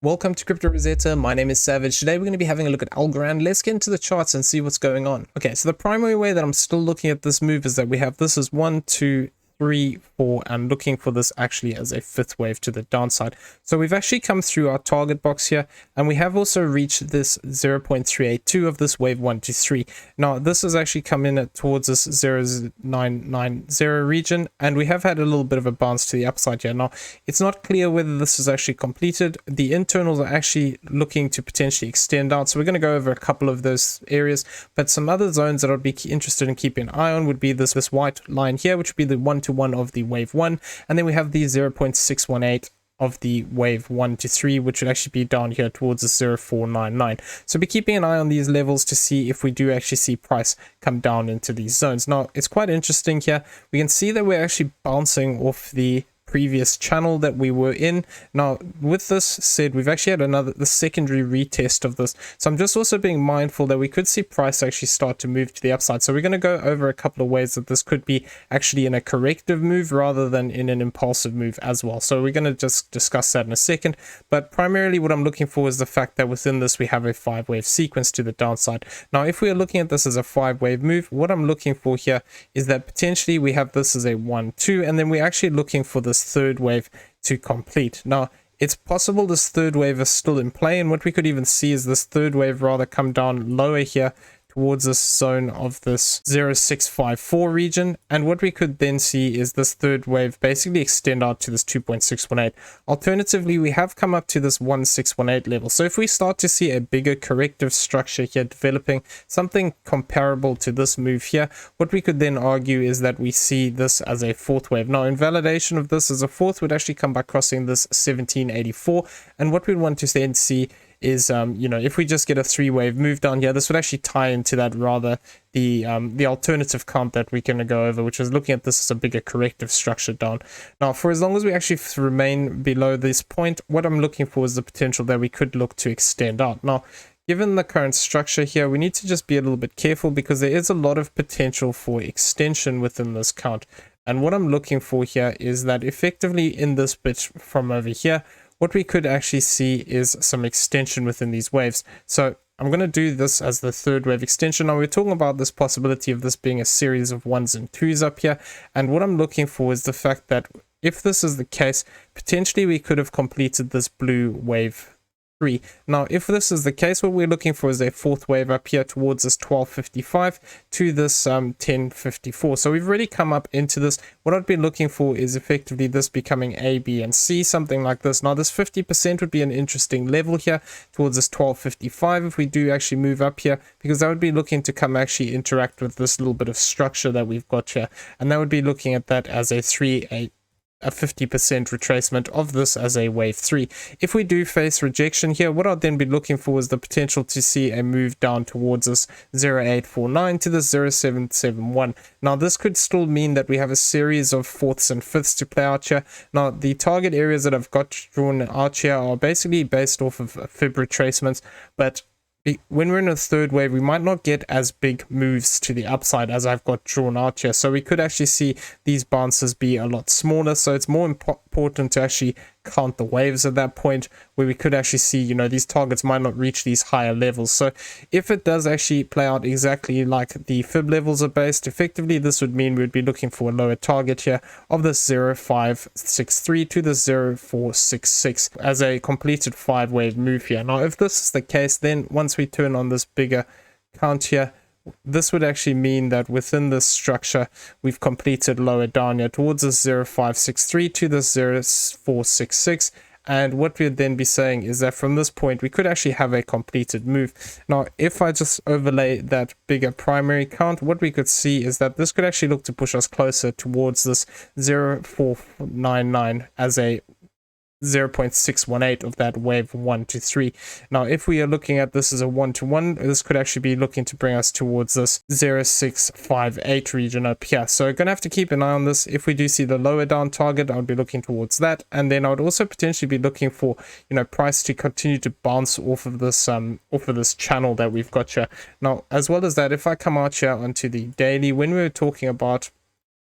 Welcome to Crypto Rosetta. My name is Savage. Today we're going to be having a look at Algorand. Let's get into the charts and see what's going on. Okay, so the primary way that I'm still looking at this move is that we have this as 1, 2, 3, 4, and looking for this actually as a fifth wave to the downside. So we've actually come through our target box here, and we have also reached this 0.382 of this wave 1 to 3. Now this has actually come in towards this 0.990 region, and we have had a little bit of a bounce to the upside here. Now it's not clear whether this is actually completed. The internals are actually looking to potentially extend out, so we're going to go over a couple of those areas, but some other zones that I'd be interested in keeping an eye on would be this white line here, which would be the 1-to-1 of the wave 1, and then we have the 0.618 of the wave 1 to 3, which would actually be down here towards the 0.499. So be keeping an eye on these levels to see if we do actually see price come down into these zones. Now it's quite interesting here. We can see that we're actually bouncing off the previous channel that we were in. Now with this said, we've actually had the secondary retest of this, so I'm just also being mindful that we could see price actually start to move to the upside. So we're going to go over a couple of ways that this could be actually in a corrective move rather than in an impulsive move as well. So we're going to just discuss that in a second, but primarily what I'm looking for is the fact that within this we have a 5-wave sequence to the downside. Now if we are looking at this as a 5-wave move, what I'm looking for here is that potentially we have this as a 1-2, and then we're actually looking for this third wave to complete. Now it's possible this third wave is still in play, and what we could even see is this third wave rather come down lower here towards this zone of this 0.654 region, and what we could then see is this third wave basically extend out to this 2.618. Alternatively, we have come up to this 1.618 level. So if we start to see a bigger corrective structure here developing, something comparable to this move here, what we could then argue is that we see this as a fourth wave. Now invalidation of this as a fourth would actually come by crossing this 1784, and what we want to then see is if we just get a 3-wave move down here, this would actually tie into that rather the alternative count that we're going to go over, which is looking at this as a bigger corrective structure down. Now for as long as we actually remain below this point, what I'm looking for is the potential that we could look to extend out. Now given the current structure here, we need to just be a little bit careful because there is a lot of potential for extension within this count, and what I'm looking for here is that effectively in this bit from over here, what we could actually see is some extension within these waves. So I'm going to do this as the third wave extension. Now we're talking about this possibility of this being a series of 1s and 2s up here, and what I'm looking for is the fact that if this is the case, potentially we could have completed this blue wave 3. Now if this is the case, what we're looking for is a fourth wave up here towards this 1255 to this 1054. So we've already come up into this. What I'd be looking for is effectively this becoming A, B, and C, something like this. Now this 50% would be an interesting level here towards this 1255 if we do actually move up here, because that would be looking to come actually interact with this little bit of structure that we've got here, and that would be looking at that as a 50% retracement of this as a wave 3. If we do face rejection here, what I'd then be looking for is the potential to see a move down towards this 0.849 to this 0.771. Now this could still mean that we have a series of fourths and fifths to play out here. Now the target areas that I've got drawn out here are basically based off of fib retracements, but when we're in a third wave, we might not get as big moves to the upside as I've got drawn out here. So we could actually see these bounces be a lot smaller. So it's more important to actually count the waves at that point, where we could actually see, these targets might not reach these higher levels. So if it does actually play out exactly like the fib levels are based, effectively this would mean we'd be looking for a lower target here of the 0.563 to the 0.466 as a completed 5-wave move here. Now if this is the case, then once we turn on this bigger count here, this would actually mean that within this structure we've completed lower down here towards the 0.563 to the 0.466, and what we'd then be saying is that from this point we could actually have a completed move. Now if I just overlay that bigger primary count, what we could see is that this could actually look to push us closer towards this 0.499 as a 0.618 of that wave 1 to 3. Now if we are looking at this as a 1-to-1, this could actually be looking to bring us towards this 0.658 region up here. So we're gonna have to keep an eye on this. If we do see the lower down target, I would be looking towards that, and then I would also potentially be looking for price to continue to bounce off of this channel that we've got here. Now as well as that, if I come out here onto the daily, when we were talking about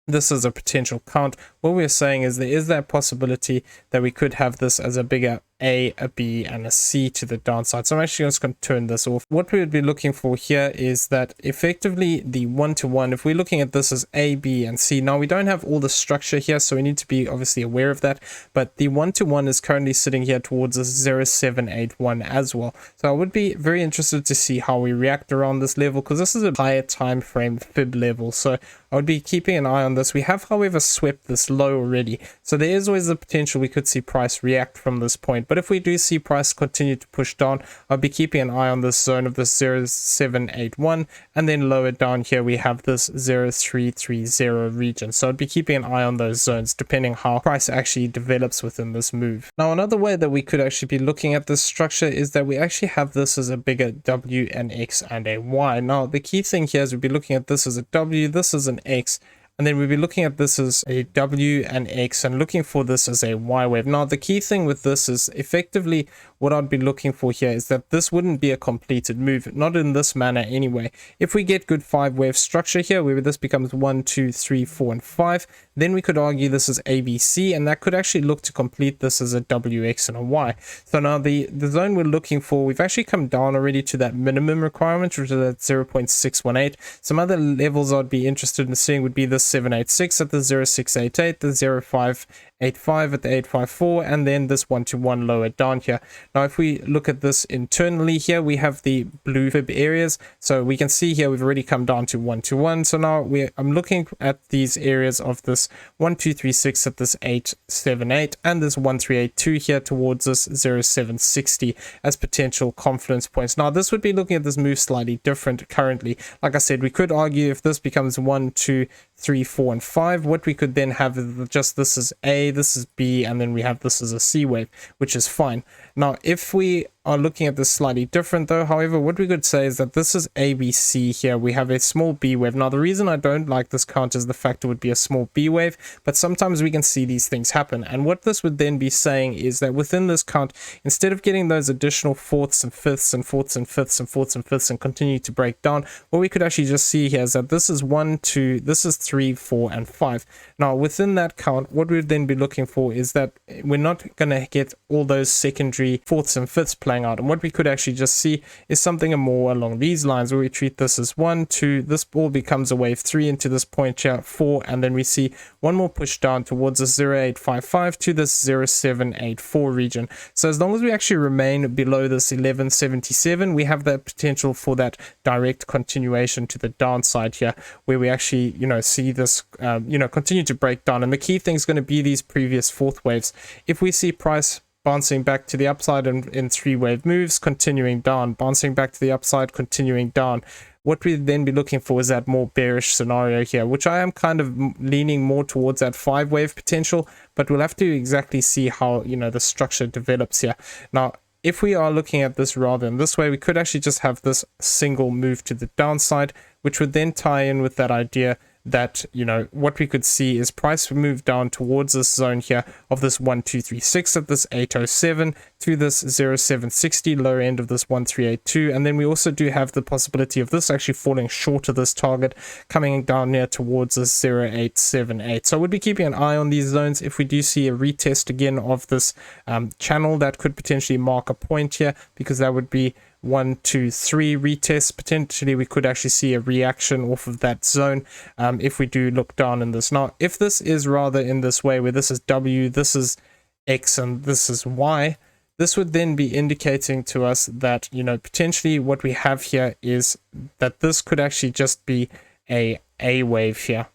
this is a potential count, what we're saying is there is that possibility that we could have this as a bigger A, a B, and a C to the downside. So I'm actually just going to turn this off. What we would be looking for here is that effectively the 1-to-1, if we're looking at this as A, B, and C, now we don't have all the structure here, so we need to be obviously aware of that, but the 1-to-1 is currently sitting here towards a 0.781 as well. So I would be very interested to see how we react around this level, because this is a higher time frame fib level. So I would be keeping an eye on this. We have, however, swept this low already, so there is always the potential we could see price react from this point. But if we do see price continue to push down, I'll be keeping an eye on this zone of this 0.781, and then lower down here we have this 0.330 region. So I'd be keeping an eye on those zones depending how price actually develops within this move. Now another way that we could actually be looking at this structure is that we actually have this as a bigger W, an X, and a Y. Now the key thing here is we'd be looking at this as a W, this is an X, and then we'll be looking at this as a W and X and looking for this as a Y wave. Now the key thing with this is effectively what I'd be looking for here is that this wouldn't be a completed move, not in this manner anyway. If we get good 5-wave structure here where this becomes 1, 2, 3, 4, and 5, then we could argue this is ABC, and that could actually look to complete this as a WX and a Y. So now the zone we're looking for, we've actually come down already to that minimum requirement, which is at 0.618. Some other levels I'd be interested in seeing would be the 786 at the 0.688, the 0.585 at the 854, and then this 1-to-1 lower down here. Now if we look at this internally here, we have the blue fib areas, so we can see here we've already come down to 1-to-1. So now I'm looking at these areas of this 1236 at this 878 and this 1382 here towards this 0.760 as potential confluence points. Now this would be looking at this move slightly different currently. Like I said, we could argue if this becomes 1, 2, 3, 4, and 5, what we could then have is just this is A, this is B, and then we have this as a C wave, which is fine. Now if we are looking at this slightly different though, however, what we could say is that this is ABC here, we have a small B wave. Now the reason I don't like this count is the fact it would be a small B wave, but sometimes we can see these things happen, and what this would then be saying is that within this count, instead of getting those additional fourths and fifths and fourths and fifths and fourths and fifths and continue to break down, what we could actually just see here is that this is 1, 2, this is 3, 4, and 5. Now within that count, what we'd then be looking for is that we're not going to get all those secondary fourths and fifths playing out, and what we could actually just see is something more along these lines where we treat this as 1, 2, this all becomes a wave 3 into this point here, 4, and then we see one more push down towards the 0.855 to this 0.784 region. So as long as we actually remain below this 1177, we have that potential for that direct continuation to the downside here, where we actually see this continue to break down. And the key thing is going to be these previous fourth waves. If we see price bouncing back to the upside in 3-wave moves, continuing down, bouncing back to the upside, continuing down, what we'd then be looking for is that more bearish scenario here, which I am kind of leaning more towards that 5-wave potential, but we'll have to exactly see how the structure develops here. Now if we are looking at this rather in this way, we could actually just have this single move to the downside, which would then tie in with that idea that what we could see is price move down towards this zone here of this 1236 at this 807 to this 0.760 lower end of this 1382, and then we also do have the possibility of this actually falling short of this target, coming down near towards this 0.878. So I would be keeping an eye on these zones. If we do see a retest again of this channel, that could potentially mark a point here, because that would be 1, 2, 3 retest. Potentially we could actually see a reaction off of that zone if we do look down in this. Now if this is rather in this way where this is W, this is X, and this is Y, this would then be indicating to us that potentially what we have here is that this could actually just be a wave here.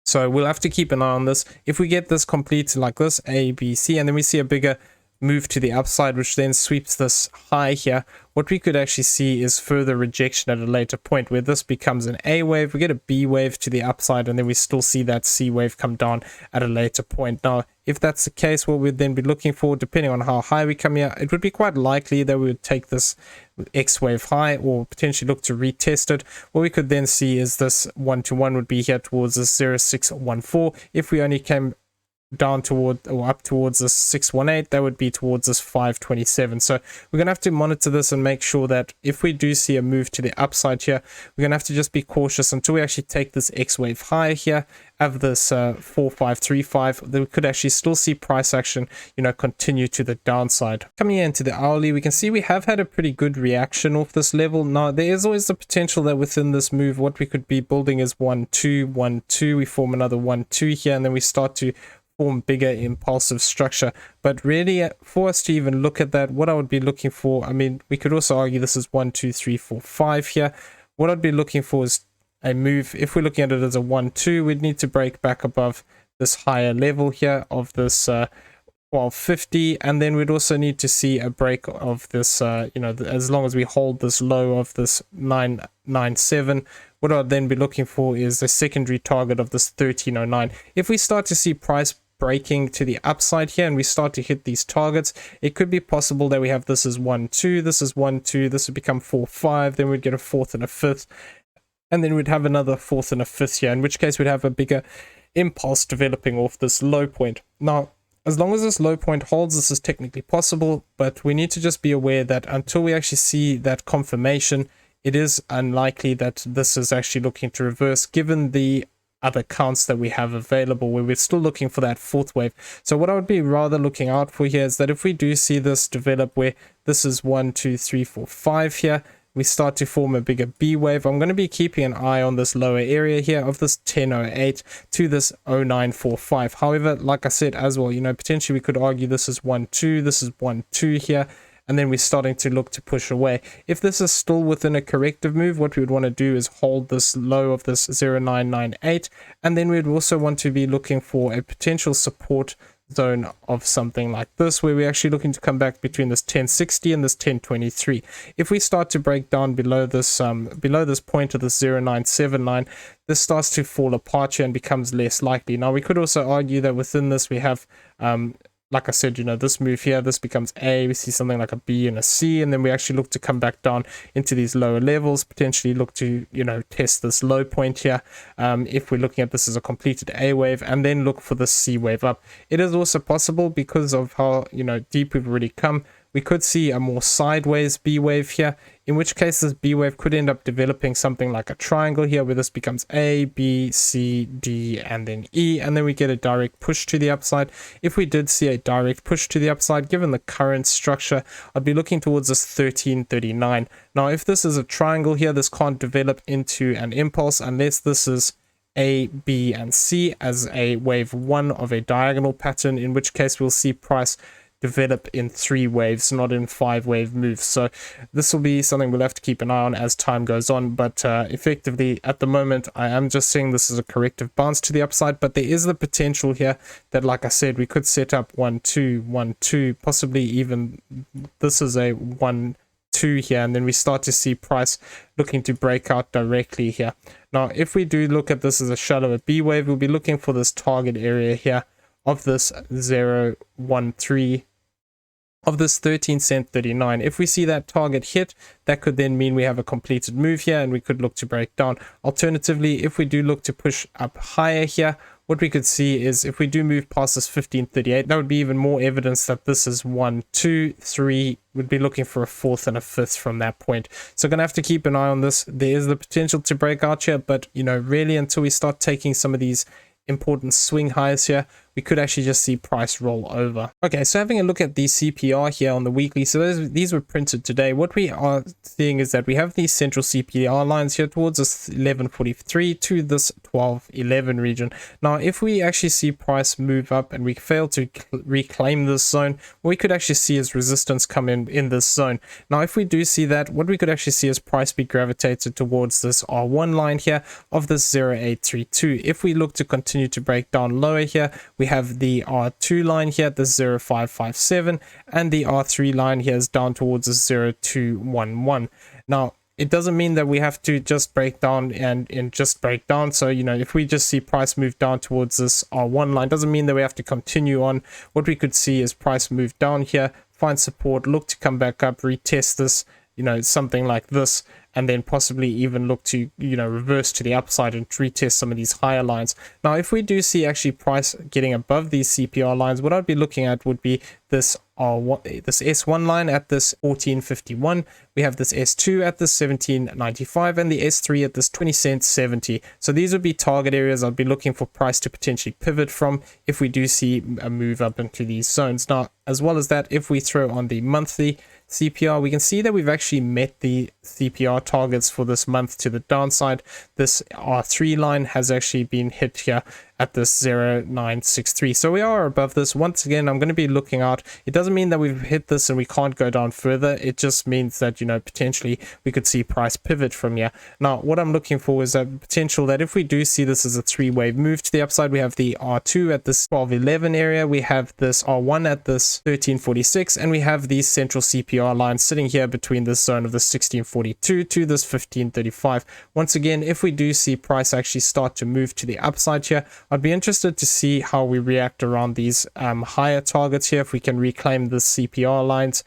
So we'll have to keep an eye on this. If we get this complete like this, A, B, C, and then we see a bigger move to the upside, which then sweeps this high here, what we could actually see is further rejection at a later point where this becomes an A wave, we get a B wave to the upside, and then we still see that C wave come down at a later point. Now if that's the case, what we'd then be looking for, depending on how high we come here, it would be quite likely that we would take this X wave high or potentially look to retest it. What we could then see is this 1-to-1 would be here towards this 0.614. If we only came down toward or up towards this 618, that would be towards this 527. So we're going to have to monitor this and make sure that if we do see a move to the upside here, we're going to have to just be cautious until we actually take this X wave higher here of this 4535. Then we could actually still see price action, you know, continue to the downside. Coming into the hourly, we can see we have had a pretty good reaction off this level. Now there is always the potential that within this move what we could be building is 1 2 1 2, we form another 1 2 here, and then we start to form bigger impulsive structure. But really, for us to even look at that, what I would be looking for, I mean, we could also argue this is 1 2 3 4 5 here. What I'd be looking for is a move. If we're looking at it as a 1 2, we'd need to break back above this higher level here of this 1250, and then we'd also need to see a break of this you know, as long as we hold this low of this 997. What I'd then be looking for is a secondary target of this 1309. If we start to see price breaking to the upside here and we start to hit these targets, it could be possible that we have this as 1 2, this is 1 2, this would become 4 5, then we'd get a fourth and a fifth, and then we'd have another fourth and a fifth here, in which case we'd have a bigger impulse developing off this low point. Now, as long as this low point holds, this is technically possible, but we need to just be aware that until we actually see that confirmation, it is unlikely that this is actually looking to reverse, given the other counts that we have available, where we're still looking for that fourth wave. So what I would be rather looking out for here is that if we do see this develop where this is 1 2 3 4 5 here, we start to form a bigger B wave. I'm going to be keeping an eye on this lower area here of this 1008 to this 0945. However, like I said as well, you know, potentially we could argue this is 1 2, this is 1 2 here, and then we're starting to look to push away. If this is still within a corrective move, what we would want to do is hold this low of this 0998, and then we'd also want to be looking for a potential support zone of something like this, where we're actually looking to come back between this 1060 and this 1023. If we start to break down below this point of this 0979, this starts to fall apart here and becomes less likely. Now we could also argue that within this we have like I said, you know, this move here, this becomes A, we see something like a B and a C, and then we actually look to come back down into these lower levels, potentially look to, you know, test this low point here, if we're looking at this as a completed A wave, and then look for the C wave up. It is also possible, because of how, you know, deep we've already come, we could see a more sideways B wave here, in which case this B wave could end up developing something like a triangle here, where this becomes A, B, C, D, and then E, and then we get a direct push to the upside. If we did see a direct push to the upside, given the current structure, I'd be looking towards this 1339. Now, if this is a triangle here, this can't develop into an impulse unless this is A, B, and C as a wave 1 of a diagonal pattern, in which case we'll see price develop in 3 waves, not in 5 wave moves. So this will be something we'll have to keep an eye on as time goes on, but effectively at the moment I am just seeing this as a corrective bounce to the upside, but there is the potential here that, like I said, we could set up 1 2 1 2, possibly even this is a 1 2 here, and then we start to see price looking to break out directly here. Now if we do look at this as a shallower B wave, we'll be looking for this target area here of this 013 of this 13 cent 39. If we see that target hit, that could then mean we have a completed move here and we could look to break down. Alternatively, if we do look to push up higher here, what we could see is if we do move past this 1538, that would be even more evidence that this is 1 2 3. We'd be looking for a fourth and a fifth from that point. So gonna have to keep an eye on this. There is the potential to break out here, but you know, really until we start taking some of these important swing highs here, we could actually just see price roll over. Okay, so having a look at the CPR here on the weekly, so these were printed today. What we are seeing is that we have these central CPR lines here towards this 1143 to this 1211 region. Now if we actually see price move up and we fail to reclaim this zone, what we could actually see is resistance come in this zone. Now if we do see that, what we could actually see is price be gravitated towards this R1 line here of this 0832. If we look to continue to break down lower here, we have the R2 line here at the 0557, and the R3 line here is down towards the 0211. Now it doesn't mean that we have to just break down and just break down. So you know, if we just see price move down towards this R1 line, doesn't mean that we have to continue on. What we could see is price move down here, find support, look to come back up, retest this, you know, something like this, and then possibly even look to, reverse to the upside and retest some of these higher lines. Now, if we do see actually price getting above these CPR lines, what I'd be looking at would be this S1 line at this 14.51. We have this S2 at this 17.95 and the S3 at this 20.70. So these would be target areas I'd be looking for price to potentially pivot from if we do see a move up into these zones. Now, as well as that, if we throw on the monthly CPR, we can see that we've actually met the CPR targets for this month to the downside. This R3 line has actually been hit here at this 0.963. So we are above this. Once again, I'm going to be looking out. It doesn't mean that we've hit this and we can't go down further. It just means that, potentially we could see price pivot from here. Now, what I'm looking for is that potential that if we do see this as a three-wave move to the upside, we have the R2 at this 12.11 area, we have this R1 at this 13.46, and we have these central CPR lines sitting here between this zone of the 16.42 to this 15.35. Once again, if we do see price actually start to move to the upside here, I'd be interested to see how we react around these higher targets here. If we can reclaim the CPR lines,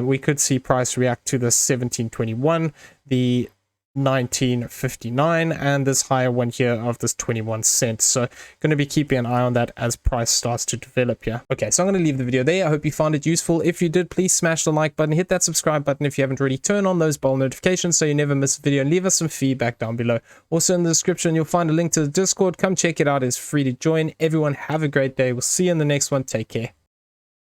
we could see price react to the 17.21, the 19.59, and this higher one here of this 21 cents. So going to be keeping an eye on that as price starts to develop here. Okay, so I'm going to leave the video there. I hope you found it useful. If you did, please smash the like button, hit that subscribe button if you haven't already, turn on those bell notifications so you never miss a video, and leave us some feedback down below. Also in the description you'll find a link to the Discord. Come check it out, it's free to join. Everyone have a great day. We'll see you in the next one. Take care.